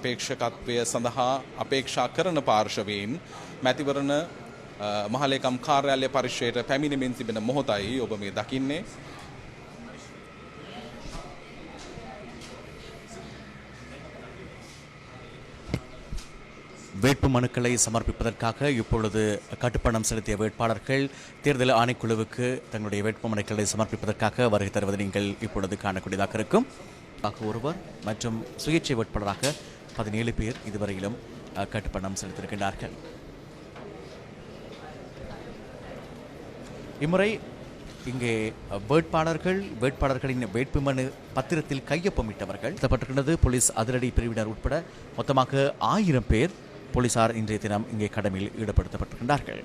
අපේක්ෂකත්වය සඳහා අපේක්ෂා කරන පාර්ශවයෙන් මැතිවරණ මහලේකම් කාර්යාලය පරිශ්‍රයට පැමිණෙමින් තිබෙන මොහොතයි ඔබ මේ දකින්නේ. வேட்பு மனுக்களை சமர்ப்பிப்பதற்காக இப்பொழுது கட்டுப்பணம் செலுத்திய வேட்பாளர்கள் தேர்தல் ஆணைக்குழுவுக்கு தங்களுடைய வேட்பு மனுக்களை சமர்ப்பிப்பதற்காக வருகை தருவதை நீங்கள் இப்பொழுது காணக்கூடியதாக இருக்கும். ஒருவர் மற்றும் சுயேட்சை வேட்பாளராக 17 பேர் இதுவரையிலும் கட்டுப்பணம் செலுத்தியிருக்கின்றார்கள். இம்முறை இங்கே வேட்பாளர்களின் வேட்புமனு பத்திரத்தில் கையொப்பமிட்டவர்கள் போலீஸ் அதிரடி பிரிவினர் உட்பட மொத்தமாக 1000 பேர் போலீசார் இன்றைய தினம் இங்கே கடமையில் ஈடுபடுத்தப்பட்டிருக்கின்றார்கள்.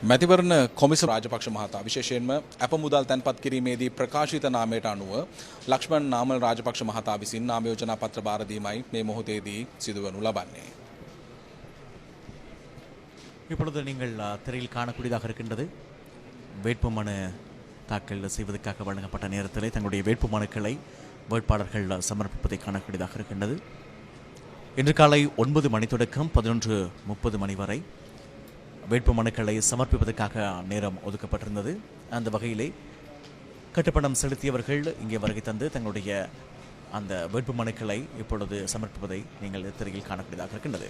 මැතිවරණ කොමිසම රාජපක්ෂ මහතා විශේෂයෙන්ම අප මුදල් තැන්පත් කිරීමේදී ප්‍රකාශිත නාමයට අනුව ලක්ෂ්මන් නාමල් රාජපක්ෂ මහතා විසින් නාම යෝජනා පත්‍ර බාර දීමයි මේ මොහොතේදී සිදුවනු ලබන්නේ. இப்பொழுது நீங்கள் திரையில் காணக்கூடியதாக இருக்கின்றது வேட்புமனு தாக்கல் செய்வதற்காக வழங்கப்பட்ட நேரத்திலே தங்களுடைய வேட்புமனுக்களை வேட்பாளர்கள் சமர்ப்பிப்பதை காணக்கூடியதாக இருக்கின்றது. இன்று காலை 9 மணி தொடக்கம் 11:30 மணி வரை வேட்புமனுக்களை சமர்ப்பிப்பதற்காக நேரம் ஒதுக்கப்பட்டிருந்தது. அந்த வகையிலே கட்டுப்பணம் செலுத்தியவர்கள் இங்கே வருகை தந்து தங்களுடைய அந்த வேட்புமனுக்களை இப்பொழுது சமர்ப்பிப்பதை நீங்கள் திரையில் காணக்கூடியதாக இருக்கின்றது.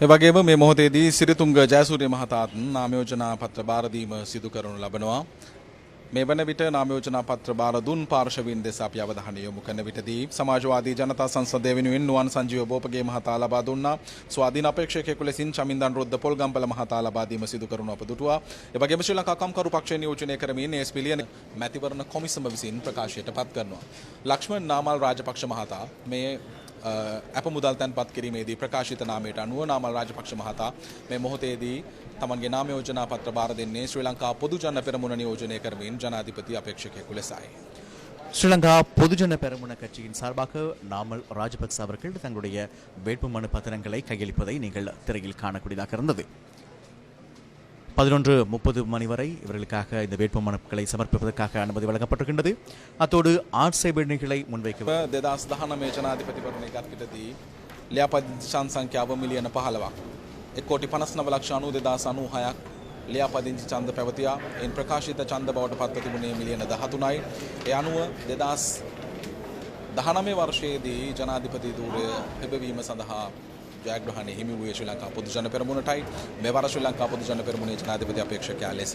එවගේම මේ මොහොතේදී සිරිතුංග ජයසූරිය මහතාත් නාම යෝජනා පත්‍ර බාර දීම සිදු කරනු ලබනවා. මේ වන විට නාම යෝජනා පත්‍ර බාර දුන් පාර්ශවීන් දෙස අපි අවධානය යොමු කරන විටදී සමාජවාදී ජනතා සංසදය වෙනුවෙන් නුවන් සංජීව බෝපගේ මහතා ලබා දුන්නා. ස්වාධීන අපේක්ෂකයෙකු ලෙසින් චමින්දන් රොද්ද පොල්ගම්පල මහතා ලබා දීම සිදු කරනු අප දුටුවා. එවැගේම ශ්‍රී ලංකා කම්කරු පක්ෂය නියෝජනය කරමින් එස් මිලියන මැතිවරණ කොමිසම විසින් ප්‍රකාශයට පත් කරනවා. ලක්ෂ්මන් නාමල් රාජපක්ෂ මහතා මේ අප මුදල් තැන්පත් කිරීමේදී ප්‍රකාශිත නාමයට අනුව නාමල් රාජපක්ෂ මහතා මේ මොහොතේදී තමන්ගේ නාම යෝජනා පත්‍ර බාර දෙන්නේ ශ්‍රී ලංකා පොදු ජන පෙරමුණ නියෝජනය කරමින් ජනාධිපති අපේක්ෂකයෙකු ලෙසයි. ஸ்ரீலங்கா பொதுஜன பெரமுன கட்சியின் சார்பாக நாமல் ராஜபக்ச அவர்கள் தங்களுடைய வேட்புமனு பத்திரங்களை கையளிப்பதை நீங்கள் திரையில் காணக்கூடியதாக இருந்தது. 11:30 மணி வரை இவர்களுக்காக இந்த வேட்புமனுக்களை சமர்ப்பிப்பதற்காக அனுமதி வழங்கப்பட்டிருக்கின்றது. அத்தோடு ஆட்சேபனைகளை முன்வைக்க 2019 ජනාධිපතිවරණය ගත්විටදී ලියාපදිංචි සංඛ්‍යාව මිලියන 15ක් 1,99,92,096ක් ලියාපදිංචි ඡන්ද පැවතියා. එයින් ප්‍රකාශිත ඡන්ද බවට පත්ව තිබුණේ මිලියන 13යි. ඒ අනුව 2019 වර්ෂයේදී ජනාධිපති ධූරය ලැබවීම සඳහා ජයග්‍රහණය හිමි වූයේ ශ්‍රී ලංකා පොදු ජන පෙරමුණටයි. මෙවර ශ්‍රී ලංකා පොදු ජන පෙරමුණේ ජනාධිපති අපේක්ෂකයා ලෙස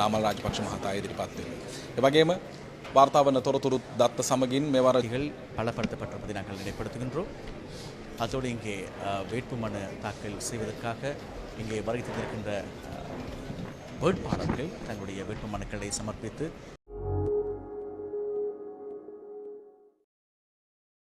නාමල් රාජපක්ෂ මහතා ඉදිරිපත් වෙන්නේ. ඒ වගේම வார்த்தா வந்த தொரතුරු දත්ත සමගින් මෙවරகள் பலப்படுத்தப்பட்டிருப்பதை நாங்கள் நினைப்படுத்துகின்றோம். அதோடு இங்கே வேட்புமனு தாக்கல் செய்வதற்காக இங்கே வருகை தந்திருக்கின்ற வேட்பாளர்கள் தங்களுடைய வேட்புமனுக்களை சமர்ப்பித்து